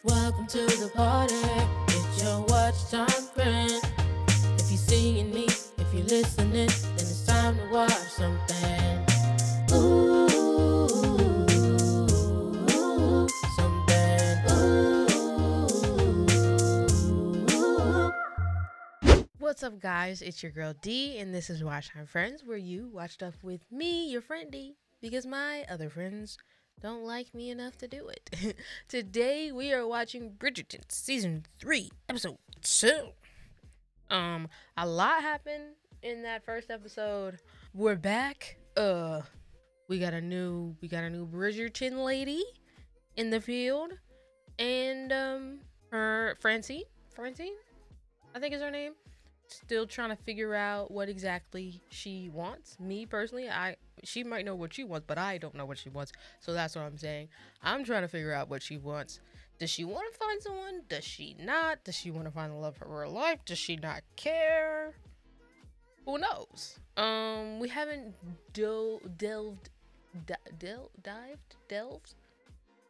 Welcome to the party. It's your watch time friend. If you're seeing me, if you're listening, then it's time to watch something. Ooh, something. Ooh. What's up, guys? It's your girl D, and this is Watch Time Friends, where you watch stuff with me, your friend D, because my other friends don't like me enough to do it. Today we are watching Bridgerton Season 3, Episode 2. A lot happened in that first episode. We're back. We got a new Bridgerton lady in the field, and her Francine, I think is her name. Still trying to figure out what exactly she wants. Me personally, she might know what she wants, but I don't know what she wants. So that's what I'm saying. I'm trying to figure out what she wants. Does she want to find someone? Does she not? Does she want to find the love of her life? Does she not care? Who knows? We haven't delved.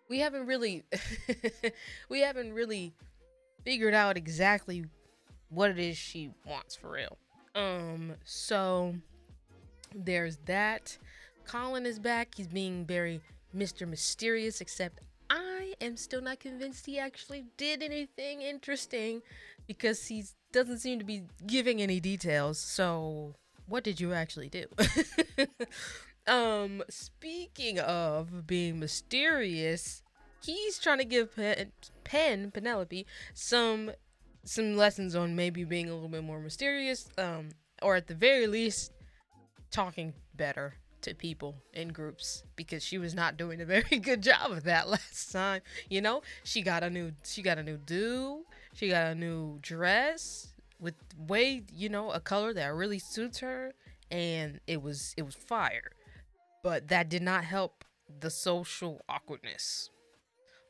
We haven't really we haven't really figured out exactly what it is she wants for real. So there's that. Colin is back. He's being very Mr. Mysterious, except I am still not convinced he actually did anything interesting because he doesn't seem to be giving any details. So what did you actually do? Speaking of being mysterious, he's trying to give Penelope some lessons on maybe being a little bit more mysterious, or at the very least talking better to people in groups, because she was not doing a very good job of that last time. You know, she got a new do, she got a new dress with a color that really suits her, and it was fire, but that did not help the social awkwardness.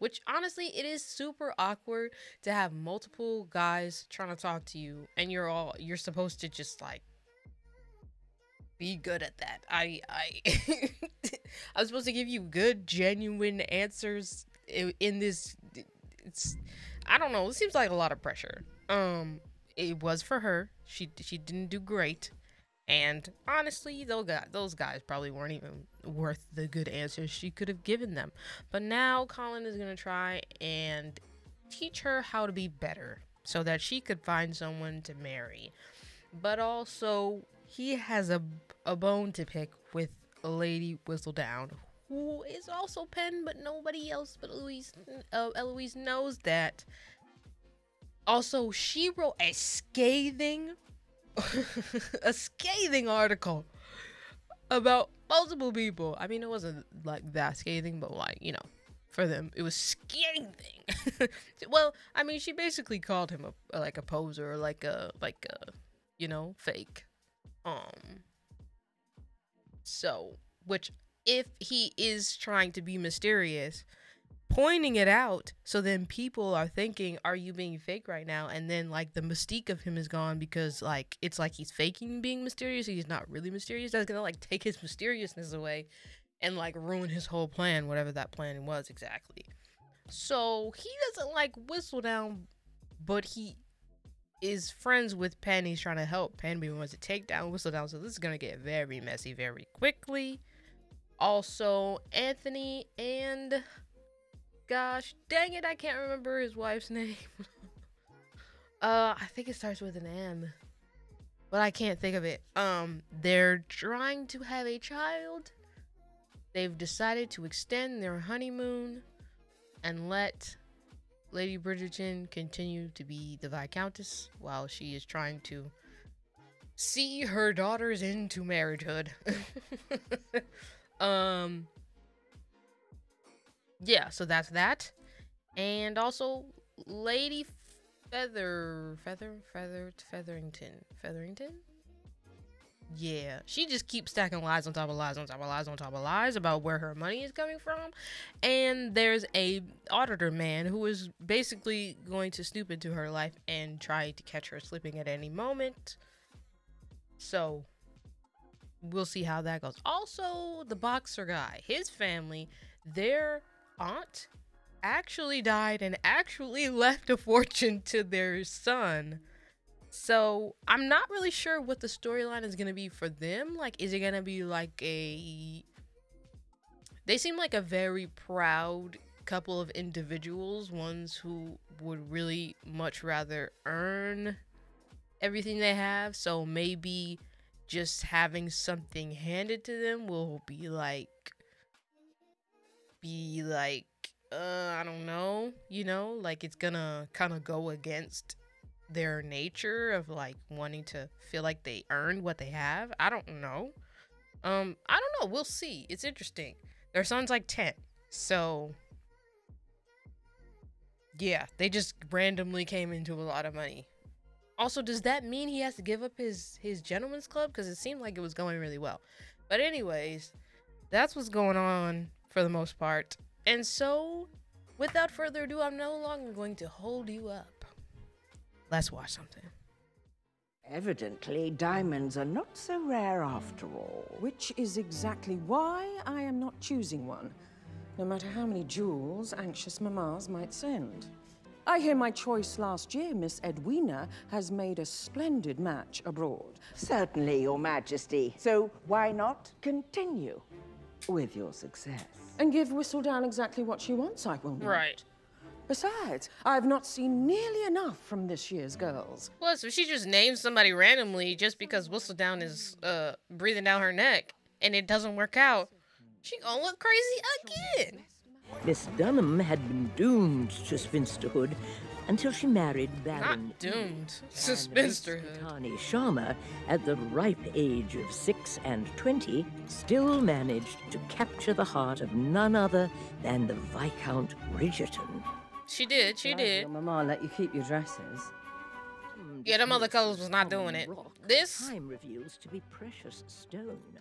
Which, honestly, it is super awkward to have multiple guys trying to talk to you, and you're supposed to just, like, be good at that. I I'm supposed to give you good, genuine answers in this. I don't know. It seems like a lot of pressure. It was for her. She didn't do great. And honestly, those guys probably weren't even worth the good answers she could have given them. But now Colin is going to try and teach her how to be better so that she could find someone to marry. But also, he has a bone to pick with Lady Whistledown, who is also Pen, but nobody else but Eloise knows that. Also, she wrote a scathing article about multiple people. I mean, it wasn't like that scathing, but like, for them it was scathing. Well, I mean, she basically called him a poser, or like a fake. So, which, if he is trying to be mysterious, pointing it out, so then people are thinking, are you being fake right now? And then, like, the mystique of him is gone, because, like, it's like he's faking being mysterious, he's not really mysterious. That's gonna, like, take his mysteriousness away and, like, ruin his whole plan, whatever that plan was exactly. So he doesn't like Whistledown, but he is friends with Pen. He's trying to help Pen, but he wants to take down Whistledown, so this is gonna get very messy very quickly. Also, Anthony and, gosh dang it, I can't remember his wife's name. I think it starts with an M, but I can't think of it. They're trying to have a child. They've decided to extend their honeymoon and let Lady Bridgerton continue to be the Viscountess while she is trying to see her daughters into marriagehood. Yeah, so that's that. And also, Lady Featherington? Yeah, she just keeps stacking lies on top of lies on top of lies on top of lies about where her money is coming from. And there's a auditor man who is basically going to snoop into her life and try to catch her slipping at any moment. So we'll see how that goes. Also, the boxer guy, his family, their aunt actually died and actually left a fortune to their son. So I'm not really sure what the storyline is gonna be for them. Like, is it gonna be like a... They seem like a very proud couple of individuals, ones who would really much rather earn everything they have. So maybe just having something handed to them will I don't know, like it's gonna kind of go against their nature of like wanting to feel like they earned what they have. I don't know. I don't know. We'll see. It's interesting. Their son's like 10. So yeah, they just randomly came into a lot of money. Also, does that mean he has to give up his gentleman's club? Because it seemed like it was going really well. But anyways, that's what's going on for the most part. And so, without further ado, I'm no longer going to hold you up. Let's watch something. Evidently, diamonds are not so rare after all. Which is exactly why I am not choosing one, no matter how many jewels anxious mamas might send. I hear my choice last year, Miss Edwina, has made a splendid match abroad. Certainly, Your Majesty. So why not continue with your success? And give Whistledown exactly what she wants, I will not. Right. Besides, I have not seen nearly enough from this year's girls. Plus, if she just names somebody randomly just because Whistledown is breathing down her neck and it doesn't work out, she gonna look crazy again. Miss Dunham had been doomed to spinsterhood until she married Baron... Not doomed. To spinsterhood. Tani Sharma, at the ripe age of 6 and 20, still managed to capture the heart of none other than the Viscount Bridgerton. She did. Your mama let you keep your dresses. Yeah, them other colors was not doing it. This... Time reveals to be precious stone.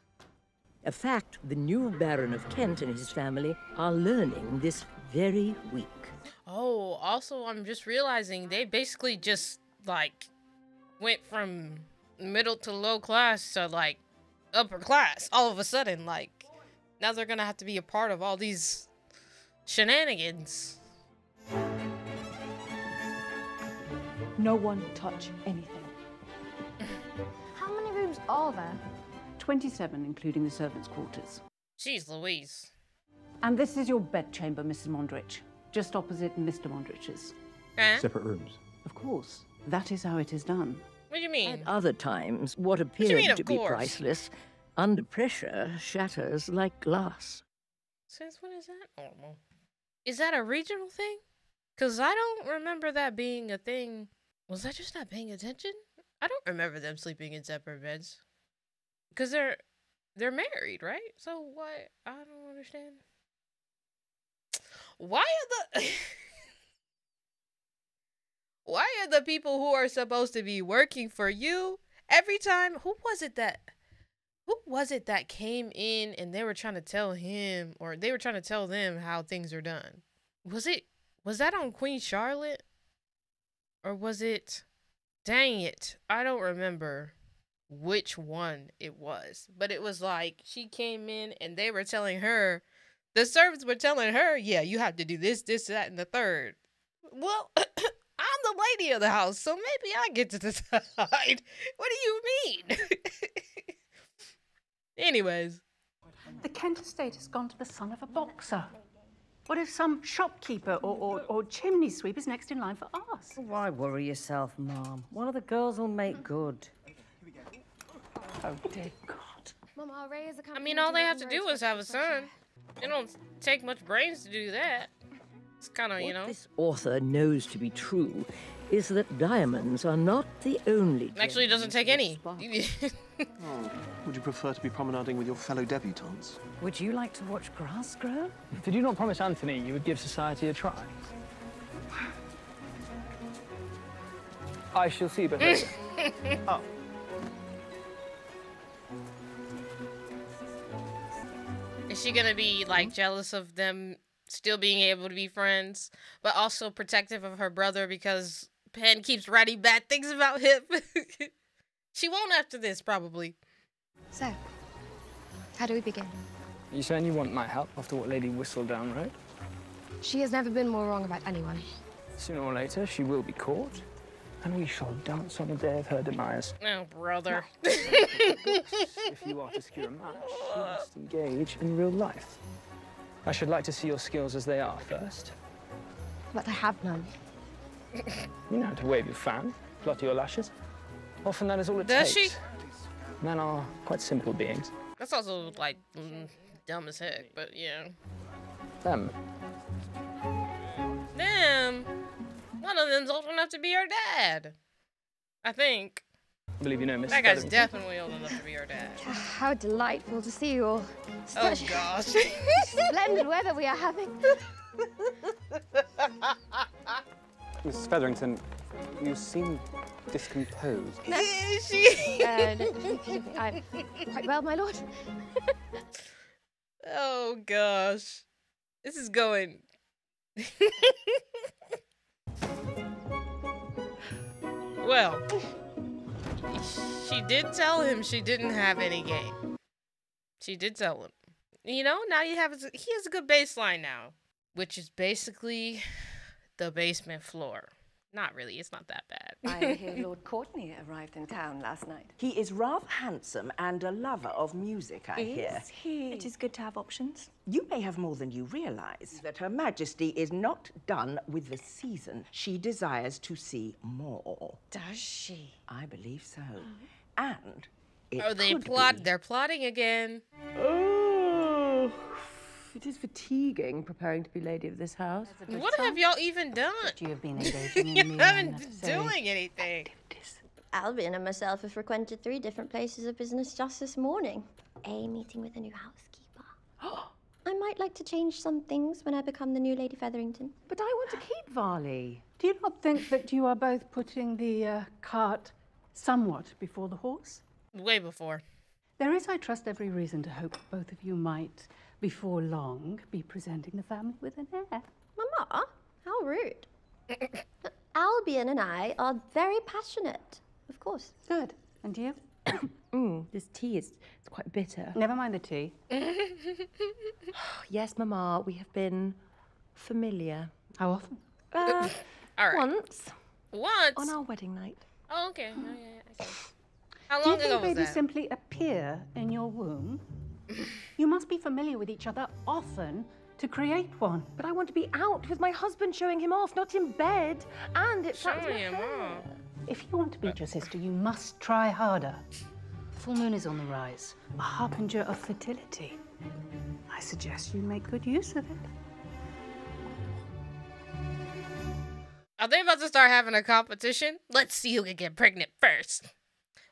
A fact the new Baron of Kent and his family are learning this very week. Oh, also, I'm just realizing they basically just, like, went from middle to low class to, like, upper class all of a sudden. Like, now they're gonna have to be a part of all these shenanigans. No one touch anything. How many rooms are there? 27, including the servants' quarters. Jeez Louise. And this is your bedchamber, Mrs. Mondrich, just opposite Mr. Mondrich's. Huh? Separate rooms. Of course, that is how it is done. What do you mean? At other times, what do you appeared mean, to of be course? priceless, under pressure, shatters like glass. Since when is that normal? Is that a regional thing? Because I don't remember that being a thing. Was I just not paying attention? I don't remember them sleeping in separate beds. Because they're married, right? So why? I don't understand. Why are the... Why are the people who are supposed to be working for you every time... Who was it that came in and they were trying to tell him, or they were trying to tell them how things are done? Was that on Queen Charlotte? Or was it... Dang it. I don't remember which one it was. But it was like, she came in and they were telling her, the servants were telling her, yeah, you have to do this, this, that, and the third. Well, I'm the lady of the house, so maybe I get to decide. What do you mean? Anyways. The Kent estate has gone to the son of a boxer. What if some shopkeeper or chimney sweep is next in line for us? Why worry yourself, Mom? One of the girls will make good. Oh, dear God. Mama, Ray is a I mean, all they have to do is have a son. It don't take much brains to do that. It's kind of, you know. What this author knows to be true is that diamonds are not the only... Actually, it doesn't take any. Oh, would you prefer to be promenading with your fellow debutantes? Would you like to watch grass grow? Did you not promise Anthony you would give society a try? I shall see, but later. Oh. Is she gonna be, like, jealous of them still being able to be friends, but also protective of her brother because Penn keeps writing bad things about him? She won't after this, probably. So, how do we begin? You saying you want my help after what Lady Whistledown wrote? She has never been more wrong about anyone. Sooner or later, she will be caught, and we shall dance on the day of her demise. Oh, brother. If you are to secure a match, you must engage in real life. I should like to see your skills as they are first. But I have none. You know how to wave your fan, flutter your lashes. Often that is all it Does takes. she? Men are quite simple beings. That's also, like, dumb as heck, but yeah. Them. Them. One of them's old enough to be her dad. I think. I believe you know Miss That guy's Featherington. definitely old enough to be her dad. How delightful to see you all. Oh, Such gosh. splendid weather we are having. Mrs. Featherington, you seem discomposed. Is she? I'm quite well, my lord. Oh, gosh. This is going... Well, she did tell him she didn't have any game. She did tell him. You know, now he has a good baseline now, which is basically the basement floor. Not really, it's not that bad. I hear Lord Courtney arrived in town last night. He is rather handsome and a lover of music, I hear. Is he? It is good to have options. You may have more than you realise, that Her Majesty is not done with the season. She desires to see more. Does she? I believe so. And it They're plotting again. Oh, it is fatiguing preparing to be lady of this house. What have y'all even done? You have been engaging in You haven't been doing anything. Albion and myself have frequented 3 different places of business just this morning. A meeting with a new housekeeper. I might like to change some things when I become the new Lady Featherington. But I want to keep Varley. Do you not think that you are both putting the cart somewhat before the horse? Way before. There is, I trust, every reason to hope both of you might, before long, be presenting the family with an heir. Mama, how rude. Albion and I are very passionate, of course. Good. And you? This tea is quite bitter. Never mind the tea. Yes, Mama, we have been familiar. How often? All right. Once. Once? On our wedding night. Oh, okay. Oh, yeah, I see. How Do long you ago think was babies that? simply appear in your womb? You must be familiar with each other often to create one. But I want to be out with my husband showing him off, not in bed. And it flattens my Showing him hair. off. If you want to beat your sister, you must try harder. Full moon is on the rise, a harbinger of fertility. I suggest you make good use of it. Are they about to start having a competition? Let's see who can get pregnant first.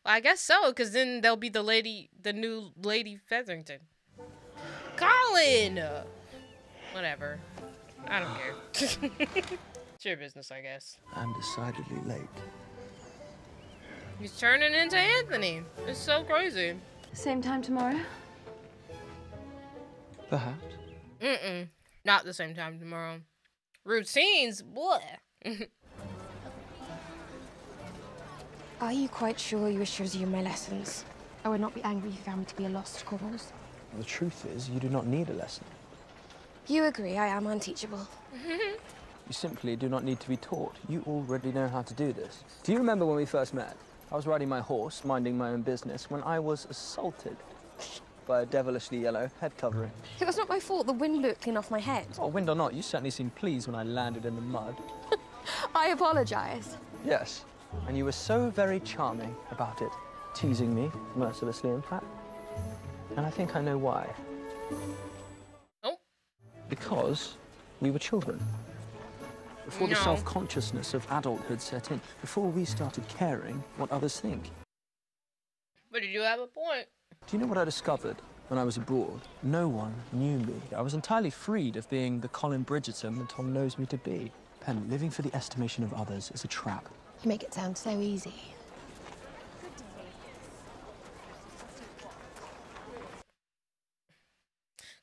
Well, I guess so, because then they'll be the new Lady Featherington. Colin! Whatever. I don't care. It's your business, I guess. I'm decidedly late. He's turning into Anthony. It's so crazy. Same time tomorrow? Perhaps. Mm-mm. Not the same time tomorrow. Routines? Bleh. Are you quite sure you wish to resume my lessons? I would not be angry if you found me to be a lost cause. The truth is, you do not need a lesson. You agree I am unteachable. You simply do not need to be taught. You already know how to do this. Do you remember when we first met? I was riding my horse, minding my own business, when I was assaulted by a devilishly yellow head covering. It was not my fault. The wind blew it clean off my head. Oh, wind or not, you certainly seemed pleased when I landed in the mud. I apologize. Yes, and you were so very charming about it, teasing me, mercilessly in fact. And I think I know why. Oh. Because we were children. Before the No. self-consciousness of adulthood set in, before we started caring what others think. But you do have a point. Do you know what I discovered when I was abroad? No one knew me. I was entirely freed of being the Colin Bridgerton that Tom knows me to be. Pen, living for the estimation of others is a trap. You make it sound so easy.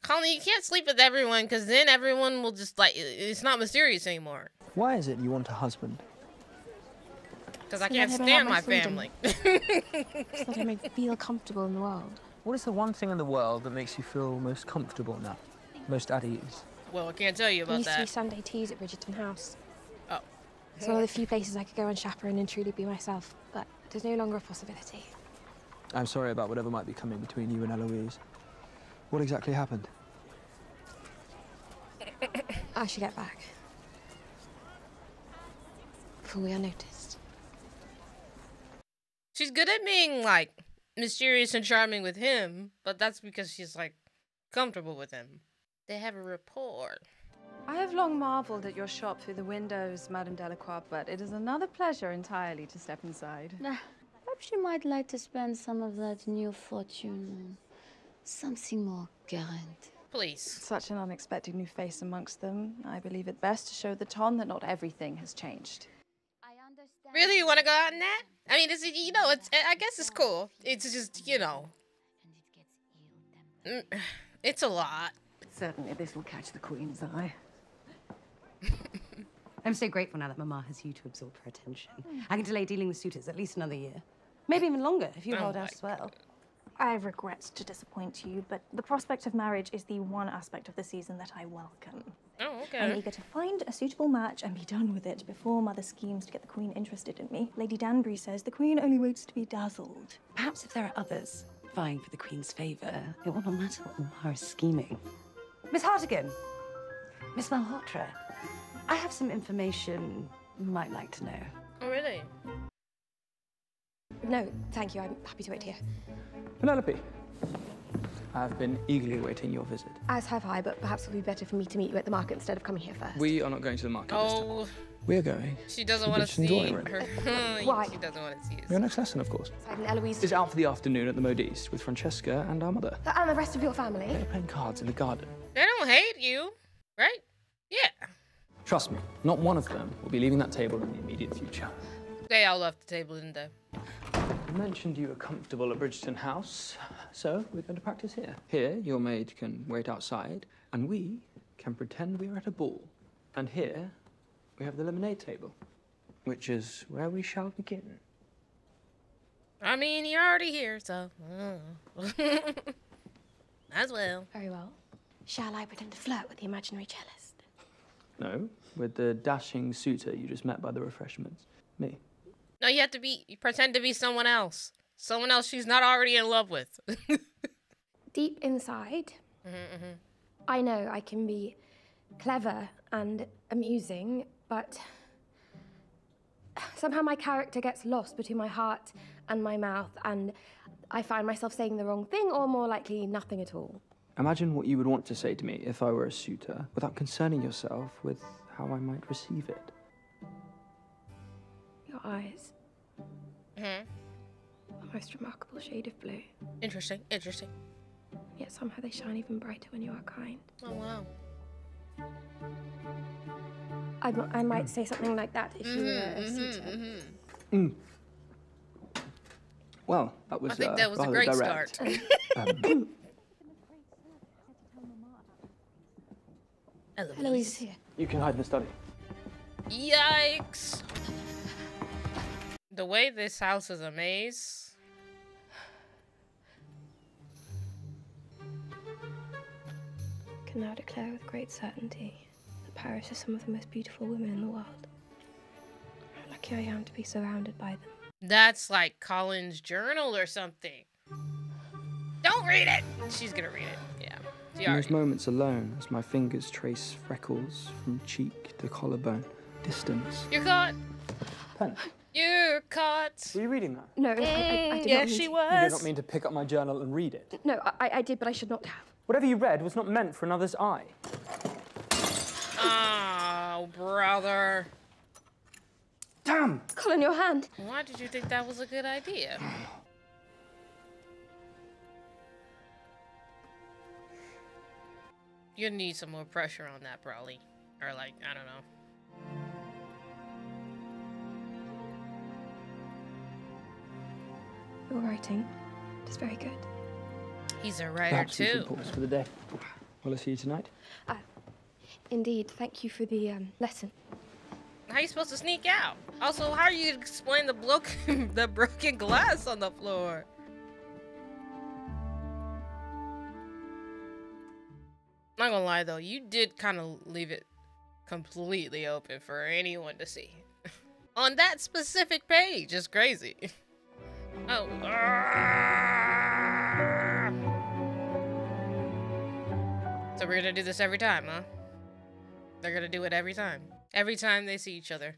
Colin, you can't sleep with everyone, because then everyone will just, like, it's not mysterious anymore. Why is it you want a husband? Because I So can't that I stand have my my freedom. family. So that I may feel comfortable in the world. What is the one thing in the world that makes you feel most comfortable now? Most at ease? Well, I can't tell you There about used to be that. Sunday teas at Bridgerton House. Oh. It's one of the few places I could go unchaperoned and truly be myself, but there's no longer a possibility. I'm sorry about whatever might be coming between you and Eloise. What exactly happened? I should get back. Before we are noticed. She's good at being, like, mysterious and charming with him, but that's because she's, like, comfortable with him. They have a rapport. I have long marveled at your shop through the windows, Madame Delacroix, but it is another pleasure entirely to step inside. Perhaps you might like to spend some of that new fortune on something more current. Please. Such an unexpected new face amongst them. I believe it best to show the ton that not everything has changed. Really, you want to go out in that? I mean, it's, you know, it's, I guess it's cool. It's just, you know, it's a lot. Certainly, this will catch the Queen's eye. I'm so grateful now that Mama has you to absorb her attention. I can delay dealing with suitors at least another year. Maybe even longer if you hold out as well. I regret to disappoint you, but the prospect of marriage is the one aspect of the season that I welcome. Oh, okay. I'm eager to find a suitable match and be done with it before Mother schemes to get the Queen interested in me. Lady Danbury says the Queen only waits to be dazzled. Perhaps if there are others vying for the Queen's favour, it will not matter what Mama is scheming. Miss Hartigan, Miss Malhotra, I have some information you might like to know. Oh, really? No, thank you. I'm happy to wait here. Penelope, I've been eagerly awaiting your visit. As have I, but perhaps it would be better for me to meet you at the market instead of coming here first. We are not going to the market this time. Oh, We're going. she doesn't to want to Bridgerton see Drawing Room. her. Why? She doesn't want to see us. Your next lesson, of course. And Eloise Is out for the afternoon at the Modiste with Francesca and our mother. and the rest of your family. They're playing cards in the garden. They don't hate you, right? Yeah. Trust me, not one of them will be leaving that table in the immediate future. They all left the table, didn't they? You mentioned you were comfortable at Bridgerton House, so we're going to practice here. Here, your maid can wait outside, and we can pretend we are at a ball. And here, we have the lemonade table, which is where we shall begin. I mean, you're already here, so. As well. Very well. Shall I pretend to flirt with the imaginary cellist? No, with the dashing suitor you just met by the refreshments. Me. No, you have to pretend to be someone else. Someone else she's not already in love with. Deep inside, I know I can be clever and amusing, but somehow my character gets lost between my heart and my mouth, and I find myself saying the wrong thing, or more likely, nothing at all. Imagine what you would want to say to me if I were a suitor, without concerning yourself with how I might receive it. Your eyes. A most remarkable shade of blue. Interesting, interesting. Yet somehow they shine even brighter when you are kind. Oh, wow. I might say something like that if you were a suitor. Well, that was I think that was a rather great direct. start. Eloise is here. You can hide in the study. Yikes. The way this house is a maze. I can now declare with great certainty that Paris is some of the most beautiful women in the world. How lucky I am to be surrounded by them. That's like Colin's journal or something. Don't read it! She's gonna read it, yeah. She In those already. moments alone, as my fingers trace freckles from cheek to collarbone, distance. You're caught. Pen. You're caught. Were you reading that? No, I did yes, not mean she to. was. You did not mean to pick up my journal and read it. No, I did, but I should not have. Whatever you read was not meant for another's eye. Oh, brother. Damn! Colin, your hand. Why did you think that was a good idea? You need some more pressure on that, probably. Or like, I don't know. Your writing is very good. He's a writer Perhaps we too. should pause for the day. Will I see you tonight? Indeed, thank you for the lesson. How are you supposed to sneak out? Also, how are you to explain the the broken glass on the floor? Not gonna lie though, you did kind of leave it completely open for anyone to see. On that specific page, it's crazy. Oh. So we're gonna do this every time, huh? They're gonna do it every time. Every time they see each other.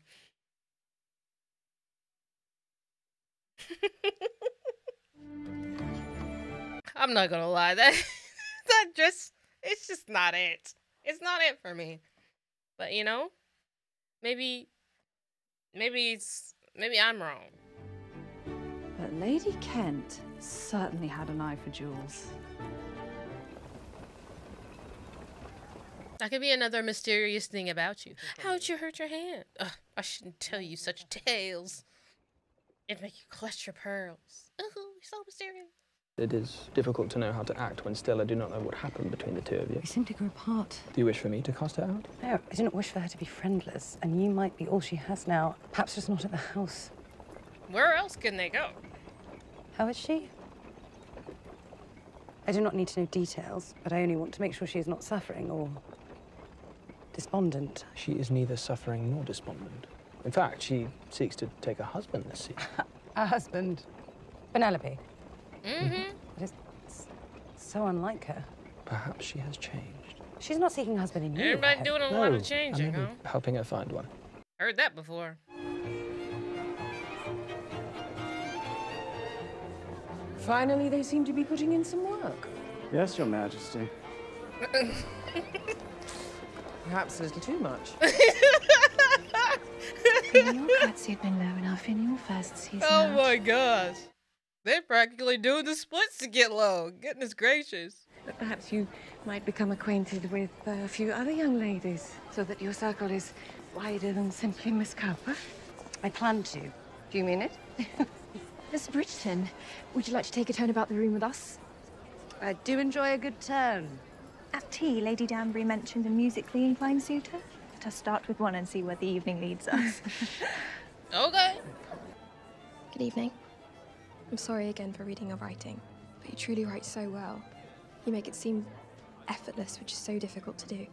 I'm not gonna lie, it's just not it. It's not it for me. But you know, maybe I'm wrong. But Lady Kent certainly had an eye for jewels. That could be another mysterious thing about you. How'd you hurt your hand? Ugh, I shouldn't tell you such tales. It'd make you clutch your pearls. Ooh, so mysterious. It is difficult to know how to act when still I do not know what happened between the two of you. We simply grew apart. Do you wish for me to cast her out? No, I do not wish for her to be friendless, and you might be all she has now. Perhaps just not at the house. Where else can they go? How is she? I do not need to know details, but I only want to make sure she is not suffering or despondent. She is neither suffering nor despondent. In fact, she seeks to take a husband this season. A husband? Penelope? Mm-hmm. That is so unlike her. Perhaps she has changed. She's not seeking a husband in you. Everybody doing a lot of changing, I'm huh? maybe helping her find one. Heard that before. Finally, they seem to be putting in some work. Yes, Your Majesty. Perhaps a little too much. Your curtsy had been low enough in your first season. Oh out. my gosh. They're practically doing the splits to get low. Goodness gracious. But perhaps you might become acquainted with a few other young ladies, so that your circle is wider than simply Miss Cowper. I plan to. Do you mean it? Miss Bridgerton, would you like to take a turn about the room with us? I do enjoy a good turn. At tea, Lady Danbury mentioned a musically inclined suitor. Let us start with one and see where the evening leads us. Okay. Good evening. I'm sorry again for reading your writing, but you truly write so well. You make it seem effortless, which is so difficult to do.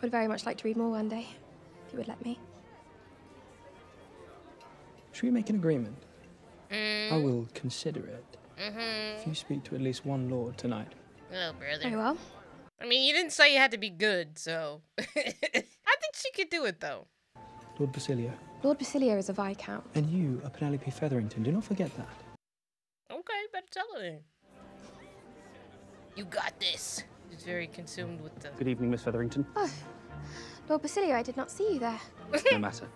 I'd very much like to read more one day, if you would let me. Should we make an agreement? I will consider it. If you speak to at least one lord tonight. Oh, brother. Very well. I mean, you didn't say you had to be good, so... I think she could do it, though. Lord Basilio. Lord Basilio is a viscount. And you are Penelope Featherington. Do not forget that. Okay, better tell her. You got this. He's very consumed with the... Good evening, Miss Featherington. Oh, Lord Basilio, I did not see you there. No matter.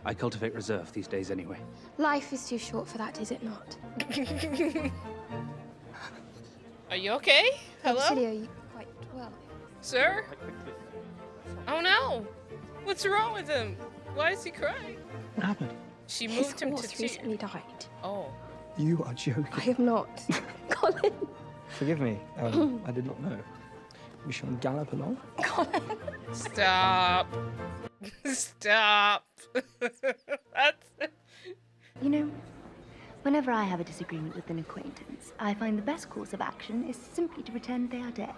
I cultivate reserve these days anyway. Life is too short for that, is it not? Are you okay? Hello? Lord Basilio, you quite well. Sir? Oh no! What's wrong with him? Why is he crying? What happened? She His moved him to horse tears. recently died. Oh. You are joking. I am not. Colin. Forgive me. I did not know. We shall gallop along. Stop. Stop. That's... You know, whenever I have a disagreement with an acquaintance, I find the best course of action is simply to pretend they are dead.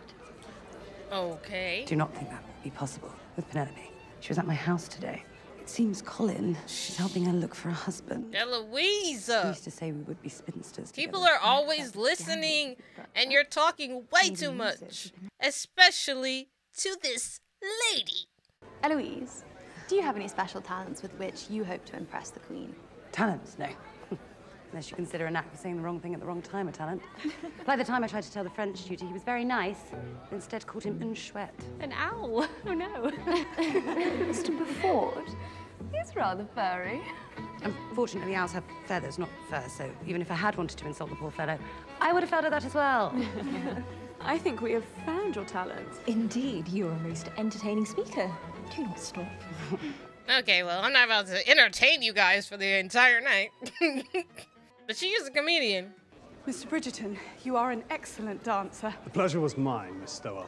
Okay. Do not think that would be possible with Penelope. She was at my house today. It seems Colin is helping her look for a husband. We Eloisa! used to say we would be spinsters People together. are always listening, and you're talking way too much. Especially to this lady. Eloise, do you have any special talents with which you hope to impress the Queen? Talents? No. Unless you consider an act for saying the wrong thing at the wrong time a talent. By the time I tried to tell the French tutor he was very nice, instead called him un chouette. An owl? Oh, no. Mr. Beaufort, he's rather furry. Unfortunately, owls have feathers, not fur, so even if I had wanted to insult the poor fellow, I would have felt at that as well. I think we have found your talent. Indeed, you're a most entertaining speaker. Do not stop. Okay, well, I'm not about to entertain you guys for the entire night. But she is a comedian. Mr. Bridgerton, you are an excellent dancer. The pleasure was mine, Miss Stowell.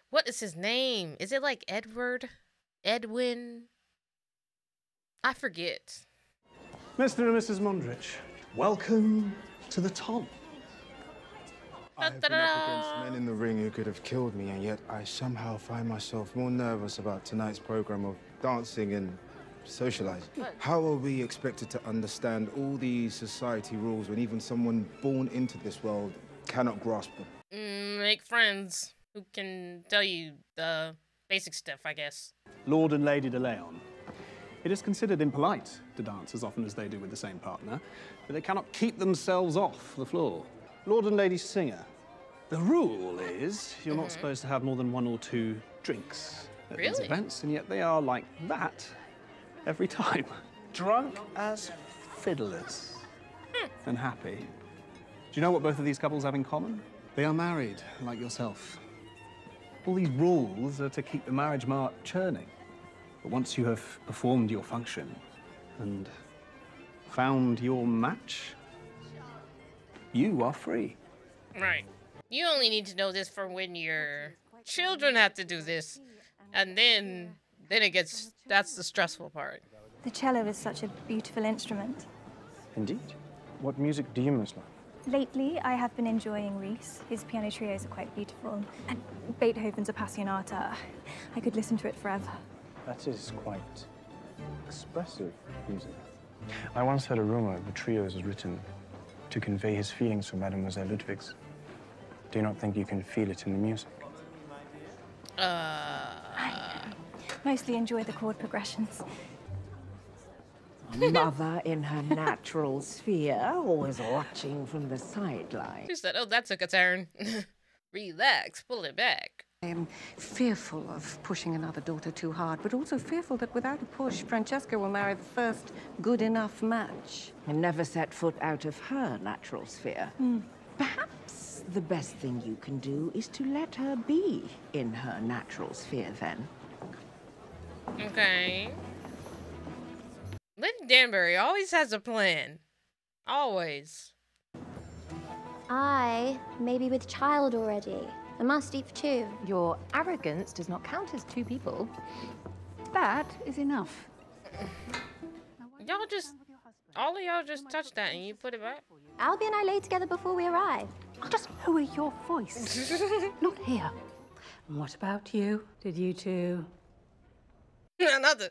What is his name? Is it like Edward? Edwin? I forget. Mr. and Mrs. Mondrich, welcome to the Tom. I have been up against men in the ring who could have killed me, and yet I somehow find myself more nervous about tonight's program of dancing and socializing. How are we expected to understand all these society rules when even someone born into this world cannot grasp them? Make friends who can tell you the basic stuff, I guess. Lord and Lady de Leon. It is considered impolite to dance as often as they do with the same partner, but they cannot keep themselves off the floor. Lord and Lady Singer. The rule is you're not supposed to have more than 1 or 2 drinks at these events, and yet they are like that every time. Drunk as fiddlers and happy. Do you know what both of these couples have in common? They are married, like yourself. All these rules are to keep the marriage mart churning. But once you have performed your function and found your match, you are free. Right. You only need to know this for when your children have to do this. And then it gets, that's the stressful part. The cello is such a beautiful instrument. Indeed. What music do you most like? Lately, I have been enjoying Ries. His piano trios are quite beautiful. And Beethoven's Appassionata. I could listen to it forever. That is quite expressive music. I once heard a rumor the trios was written to convey his feelings for Mademoiselle Ludwigs. Do you not think you can feel it in the music? I mostly enjoy the chord progressions. Mother in her natural sphere, always watching from the sideline. Who said, oh, that took a turn? Relax, pull it back. I am fearful of pushing another daughter too hard, but also fearful that without a push, Francesca will marry the first good enough match. And never set foot out of her natural sphere. Perhaps the best thing you can do is to let her be in her natural sphere, then. Okay. Lady Danbury always has a plan. Always. I may be with child already. I must eat for 2. Your arrogance does not count as 2 people. That is enough. Y'all just, all of y'all just touched that and you put it back? Albie and I lay together before we arrived. Just lower your voice. Not here. And what about you? Did you two? Another.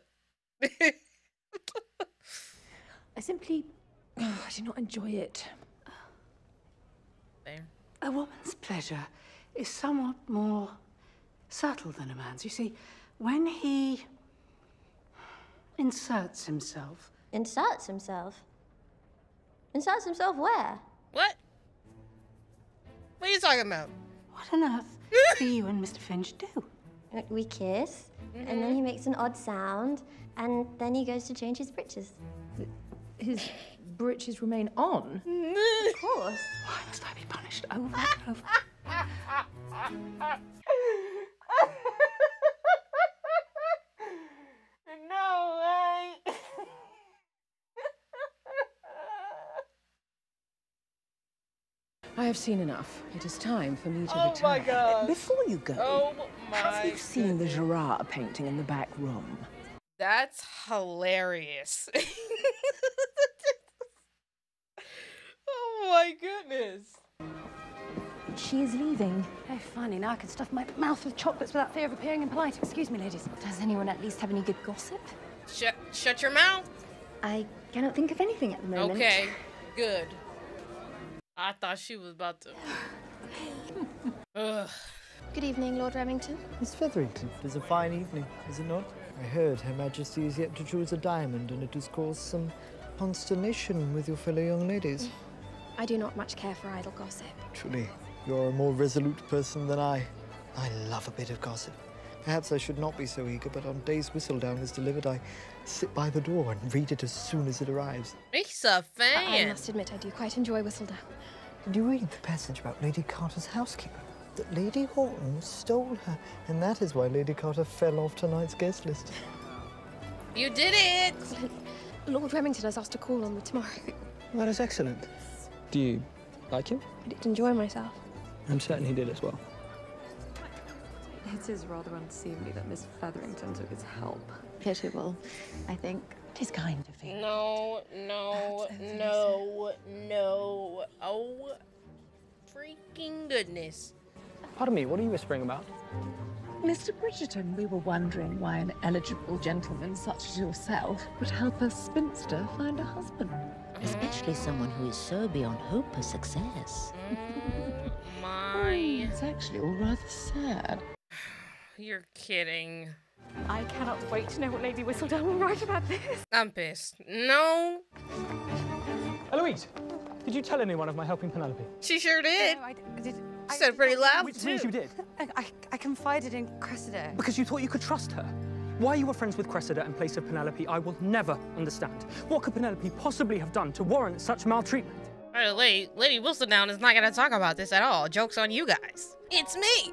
I simply... I do not enjoy it. There. A woman's pleasure is somewhat more subtle than a man's. You see, when he inserts himself... Inserts himself? Inserts himself where? What? What are you talking about? What on earth do you and Mr. Finch do? We kiss, and then he makes an odd sound, and then he goes to change his breeches. His breeches remain on? Of course. Why must I be punished over and over? No way. I have seen enough. It is time for me to Oh return. my God. Before you go, Oh have my you seen the Gerard painting in the back room? That's hilarious. Oh my goodness. She is leaving. How funny. Now I can stuff my mouth with chocolates without fear of appearing impolite. Excuse me, ladies. Does anyone at least have any good gossip? Shut your mouth. I cannot think of anything at the moment. Okay, good. I thought she was about to. Ugh. Good evening, Lord Remington. Miss Featherington, it is a fine evening, is it not? I heard Her Majesty is yet to choose a diamond, and it has caused some consternation with your fellow young ladies. I do not much care for idle gossip. Truly, you're a more resolute person than I. I love a bit of gossip. Perhaps I should not be so eager, but on days Whistledown is delivered, I sit by the door and read it as soon as it arrives. He's a fan. I must admit, I do quite enjoy Whistledown. Did you read the passage about Lady Carter's housekeeper? That Lady Horton stole her, and that is why Lady Carter fell off tonight's guest list. You did it! Lord Remington has asked to call on me tomorrow. That is excellent. Do you like him? I did enjoy myself. I'm certain he did as well. It is rather unseemly that Miss Featherington took his help. Pitiable, I think. It is kind of you. No. Oh, freaking goodness. Pardon me, what are you whispering about? Mr. Bridgerton, we were wondering why an eligible gentleman such as yourself would help a spinster find a husband. Especially someone who is so beyond hope of success. It's actually all rather sad. You're kidding. I cannot wait to know what Lady Whistledown will write about this. I'm pissed. No. Eloise, did you tell anyone of my helping Penelope? She sure did. No, I She said it pretty loud, Which too. means you did. I confided in Cressida. Because you thought you could trust her. Why you were friends with Cressida in place of Penelope, I will never understand. What could Penelope possibly have done to warrant such maltreatment? Lady Whistledown is not gonna talk about this at all. Joke's on you guys. It's me.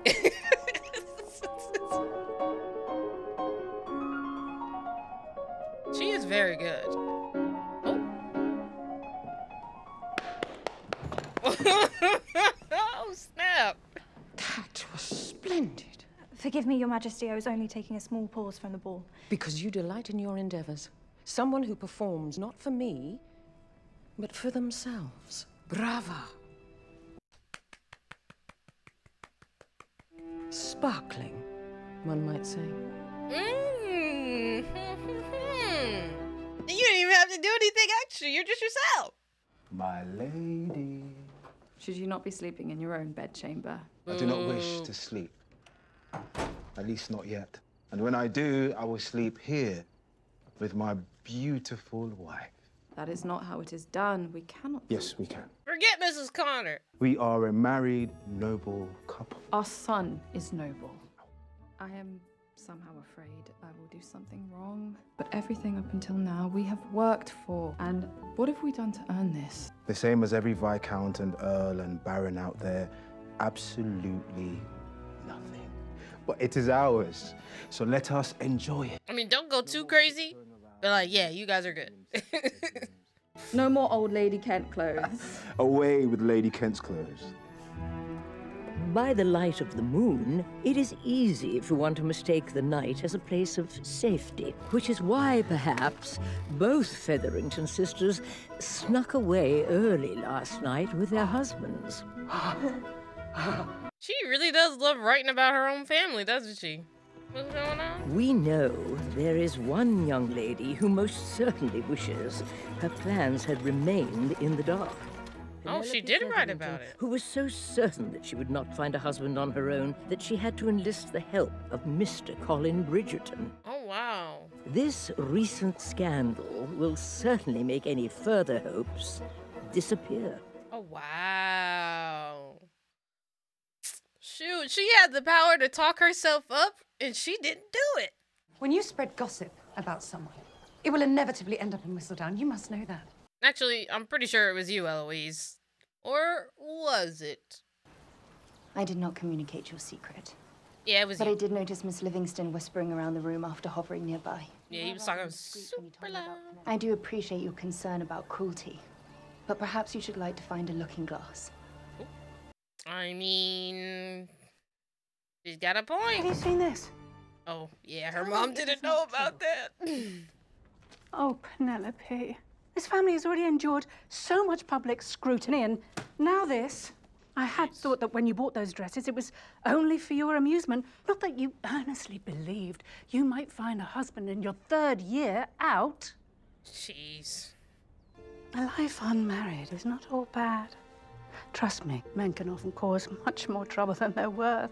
She is very good. Oh, snap. That was splendid. Forgive me, Your Majesty, I was only taking a small pause from the ball. Because you delight in your endeavors. Someone who performs not for me, but for themselves. Brava. Sparkling, one might say. You didn't even have to do anything extra. You're just yourself. My lady. Should you not be sleeping in your own bedchamber? I do not wish to sleep. At least not yet. And when I do, I will sleep here with my beautiful wife. That is not how it is done. We cannot. Yes, we can. Forget Mrs. Connor. We are a married, noble couple. Our son is noble. I am somehow afraid I will do something wrong. But everything up until now we have worked for. And what have we done to earn this? The same as every Viscount and Earl and Baron out there. Absolutely nothing. But it is ours. So let us enjoy it. I mean, don't go too crazy. But like, yeah, you guys are good. No more old Lady Kent clothes. Away with Lady Kent's clothes. By the light of the moon, it is easy if you want to mistake the night as a place of safety, which is why, perhaps, both Featherington sisters snuck away early last night with their husbands. She really does love writing about her own family, doesn't she? What's going on? We know there is one young lady who most certainly wishes her plans had remained in the dark. Oh, she did write about it. Who was so certain that she would not find a husband on her own that she had to enlist the help of Mr. Colin Bridgerton. Oh, wow. This recent scandal will certainly make any further hopes disappear. Oh, wow. Shoot, she had the power to talk herself up, and she didn't do it. When you spread gossip about someone, it will inevitably end up in Whistledown. You must know that. Actually, I'm pretty sure it was you, Eloise. Or was it? I did not communicate your secret. Yeah, it was But you. I did notice Miss Livingston whispering around the room after hovering nearby. Yeah, he was talking super loud. I do appreciate your concern about cruelty, but perhaps you should like to find a looking glass. I mean, she's got a point. Have you seen this? Oh, yeah, her mom didn't know about that. Oh, Penelope. This family has already endured so much public scrutiny, and now this. I had thought that when you bought those dresses, it was only for your amusement, not that you earnestly believed you might find a husband in your 3rd year out. Jeez. A life unmarried is not all bad. Trust me, men can often cause much more trouble than they're worth.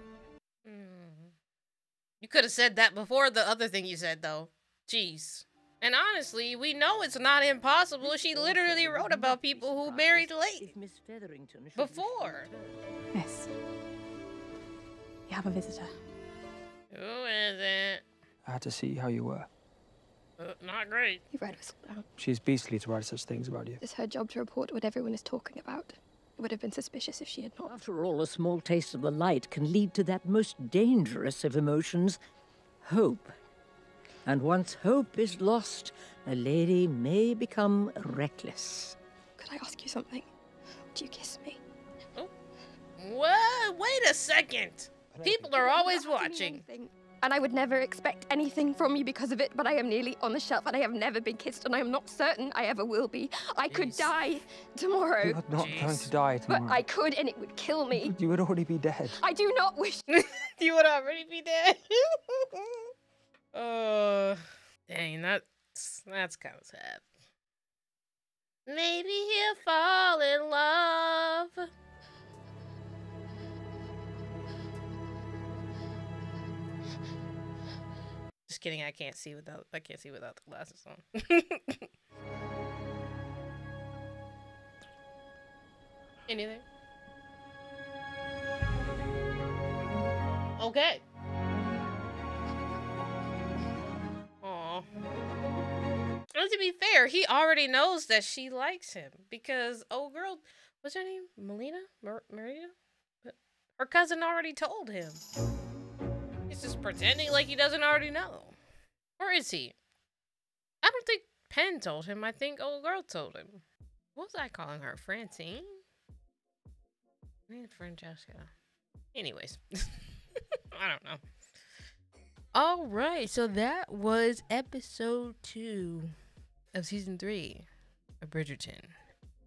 You could have said that before the other thing you said, though. Jeez. And honestly, we know it's not impossible. She literally wrote about people who married late. Before. Yes. You have a visitor. Who is it? I had to see how you were. Not great. You read Whistledown. She's beastly to write such things about you. It's her job to report what everyone is talking about. It would have been suspicious if she had not. After all, a small taste of the light can lead to that most dangerous of emotions, hope. And once hope is lost, a lady may become reckless. Could I ask you something? Would you kiss me? What? Wait a second. People are always watching. and I would never expect anything from you because of it, but I am nearly on the shelf, and I have never been kissed, and I am not certain I ever will be. I could die tomorrow. You are not going to die tomorrow. But I could, and it would kill me. You would already be dead. I do not wish... You would already be dead. Dang, that's kind of sad. Maybe he'll fall in love. Just kidding. I can't see without the glasses on. Anything? Okay. Aw. And to be fair, he already knows that she likes him because old girl, what's her name? Melina? Marina? Her cousin already told him. He's just pretending like he doesn't already know. Or is he? I don't think Penn told him. I think old girl told him. What was I calling her? Francine? I think it's Francesca. Anyways. I don't know. All right, so that was episode 2 of season 3 of Bridgerton.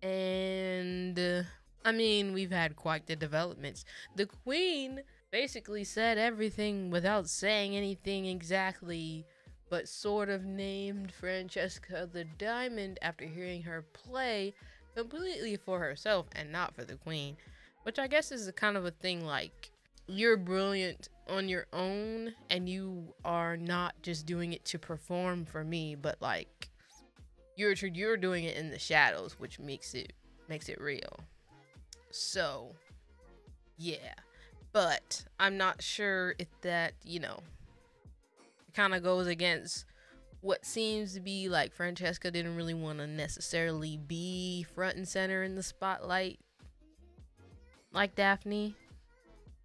And, I mean, we've had quite the developments. The Queen basically said everything without saying anything exactly, but sort of named Francesca the Diamond after hearing her play completely for herself and not for the Queen. Which I guess is a kind of a thing like, you're brilliant on your own and you are not just doing it to perform for me, but like you're doing it in the shadows, which makes it real. So yeah, but I'm not sure if that, you know, kind of goes against what seems to be like Francesca didn't really want to necessarily be front and center in the spotlight like Daphne.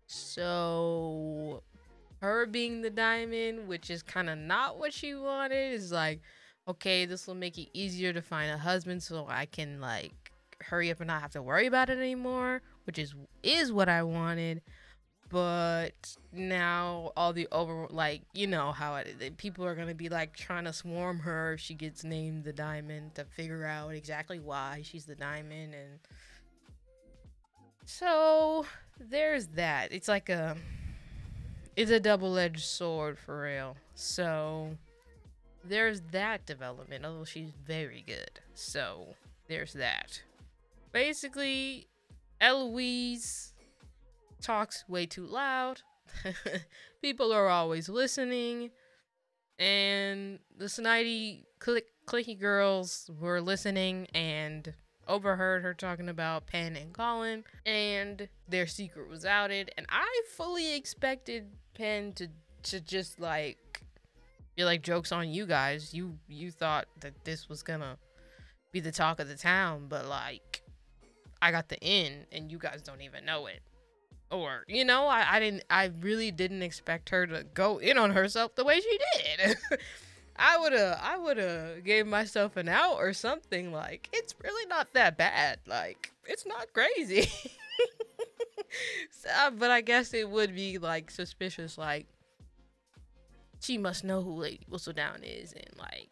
So her being the diamond, which is kind of not what she wanted, is like, okay, this will make it easier to find a husband so I can like hurry up and not have to worry about it anymore, which is what I wanted. But now all the like, you know how people are gonna be like trying to swarm her if she gets named the diamond to figure out exactly why she's the diamond. And so there's that. It's like it's a double-edged sword for real. So there's that development, although she's very good. So there's that. Basically, Eloise talks way too loud. People are always listening. And the snidey clicky girls were listening and overheard her talking about Penn and Colin, and their secret was outed. And I fully expected Penn to just like be like, joke's on you guys. You thought that this was gonna be the talk of the town, but like I got the in and you guys don't even know it. Or, you know, I really didn't expect her to go in on herself the way she did. I would have gave myself an out or something. Like, it's really not that bad. Like, it's not crazy. But I guess it would be like suspicious. Like, she must know who Lady Whistledown is, and like,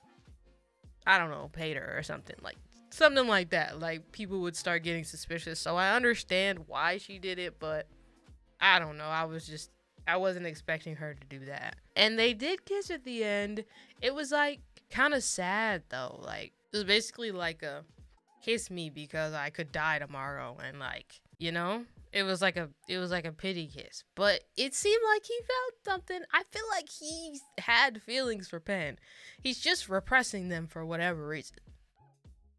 I don't know, paid her or something like that. Like, people would start getting suspicious. So I understand why she did it, but I don't know. I wasn't expecting her to do that. And they did kiss at the end. It was like kind of sad though. Like, it was basically like a kiss me because I could die tomorrow, and like, you know, it was like a pity kiss. But it seemed like he felt something. I feel like he had feelings for Penn. He's just repressing them for whatever reason.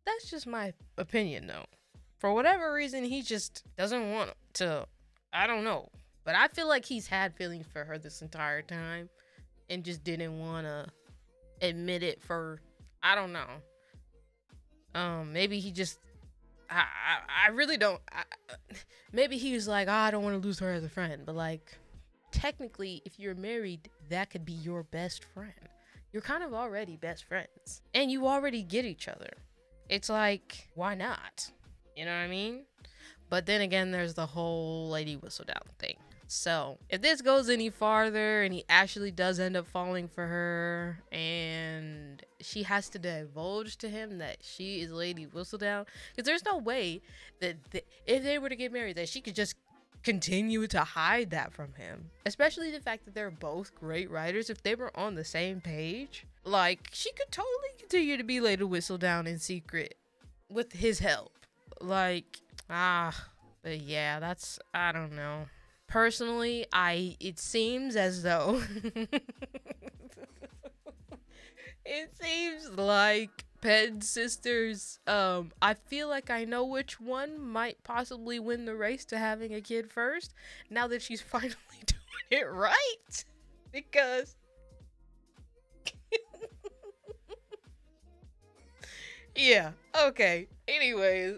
That's just my opinion though. For whatever reason, he just doesn't want to. I don't know. But I feel like he's had feelings for her this entire time and just didn't want to admit it for, I don't know. Maybe he just, I really don't, maybe he was like, I don't want to lose her as a friend. But like, technically, if you're married, that could be your best friend. You're kind of already best friends. And you already get each other. It's like, why not? You know what I mean? But then again, there's the whole Lady Whistledown thing. So if this goes any farther and he actually does end up falling for her and she has to divulge to him that she is Lady Whistledown, because there's no way that if they were to get married that she could just continue to hide that from him, especially the fact that they're both great writers. If they were on the same page, like, she could totally continue to be Lady Whistledown in secret with his help. Like, but yeah, that's, I don't know. Personally, it seems as though it seems like Penn's sisters, I feel like I know which one might possibly win the race to having a kid first, now that she's finally doing it right. Because yeah, okay. Anyways,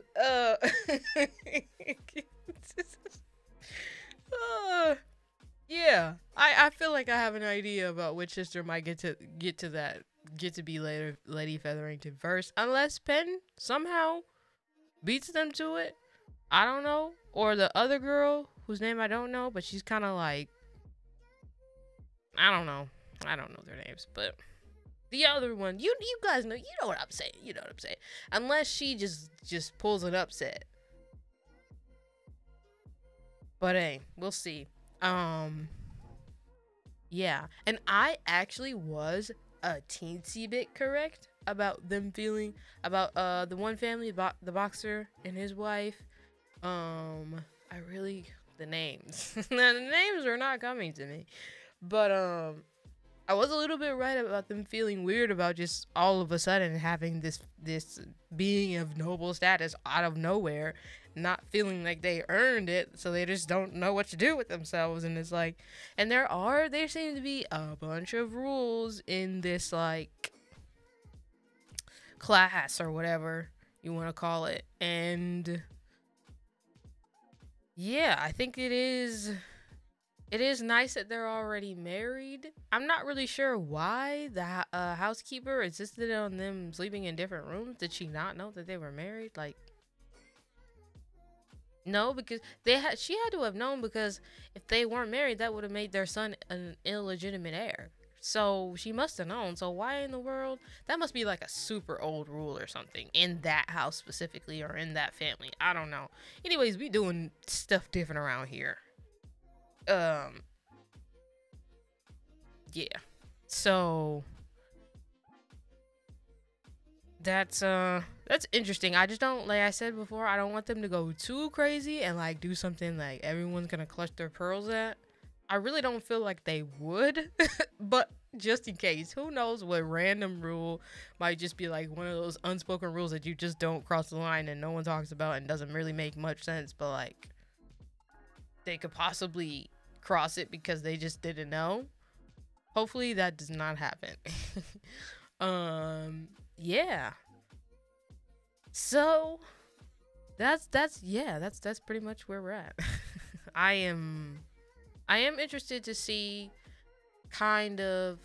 yeah, I feel like I have an idea about which sister might get to be Lady Featherington first, unless Penn somehow beats them to it. I don't know, or the other girl whose name I don't know, but she's kind of like, I don't know their names, but the other one, you guys know, you know what I'm saying. Unless she just pulls an upset. But hey, we'll see. Yeah, and I actually was a teensy bit correct about them feeling about the one family, the boxer and his wife. The names the names are not coming to me, but I was a little bit right about them feeling weird about just all of a sudden having this being of noble status out of nowhere, not feeling like they earned it, so they just don't know what to do with themselves. And it's like, and there seem to be a bunch of rules in this, like, class or whatever you want to call it. And yeah, I think it is nice that they're already married. I'm not really sure why the housekeeper insisted on them sleeping in different rooms. Did she not know that they were married? Like, no, because she had to have known, because if they weren't married, that would have made their son an illegitimate heir. So she must have known. So why in the world? That must be like a super old rule or something in that house specifically, or in that family. I don't know. Anyways, we doing stuff different around here. Yeah. So that's interesting. I just don't, like I said before, I don't want them to go too crazy and like do something like everyone's gonna clutch their pearls at. I really don't feel like they would, but just in case, who knows what random rule might just be like one of those unspoken rules that you just don't cross the line and no one talks about and doesn't really make much sense, but like they could possibly cross it because they just didn't know. Hopefully that does not happen. Yeah. So that's pretty much where we're at. I am interested to see kind of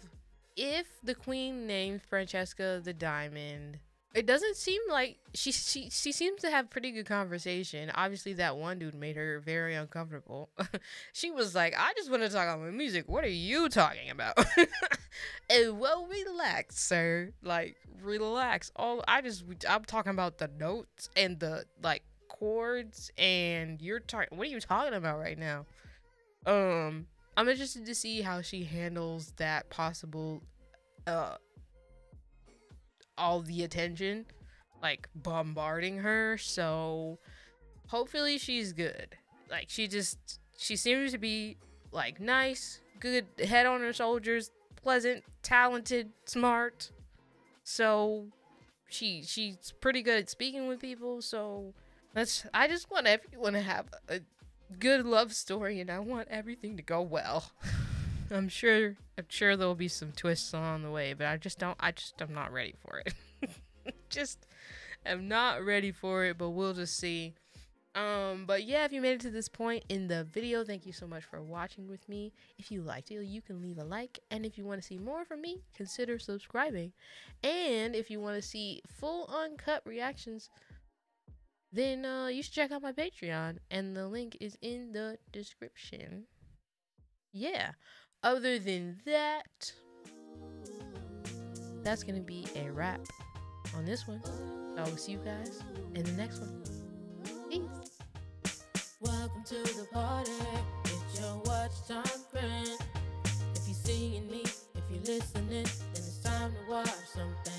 if the queen named Francesca the Diamond. It doesn't seem like she seems to have pretty good conversation. Obviously that one dude made her very uncomfortable. She was like, I just want to talk about my music. What are you talking about? And well, relax, sir. Like, relax. I'm talking about the notes and the like chords, and what are you talking about right now? I'm interested to see how she handles that possible all the attention, like bombarding her. So hopefully she's good. Like, she seems to be like nice, good, head on her shoulders, pleasant, talented, smart. So she's pretty good at speaking with people. So I just want everyone to have a good love story, and I want everything to go well. I'm sure there'll be some twists along the way, but I'm not ready for it. I'm not ready for it, but we'll just see. But yeah, if you made it to this point in the video, thank you so much for watching with me. If you liked it, you can leave a like, and if you want to see more from me, consider subscribing. And if you want to see full uncut reactions, then you should check out my Patreon, and the link is in the description. yeah, other than that, that's gonna be a wrap on this one. I will see you guys in the next one. Peace. Welcome to the party. It's your watch time friend. If you're seeing me, if you're listening, then it's time to watch something.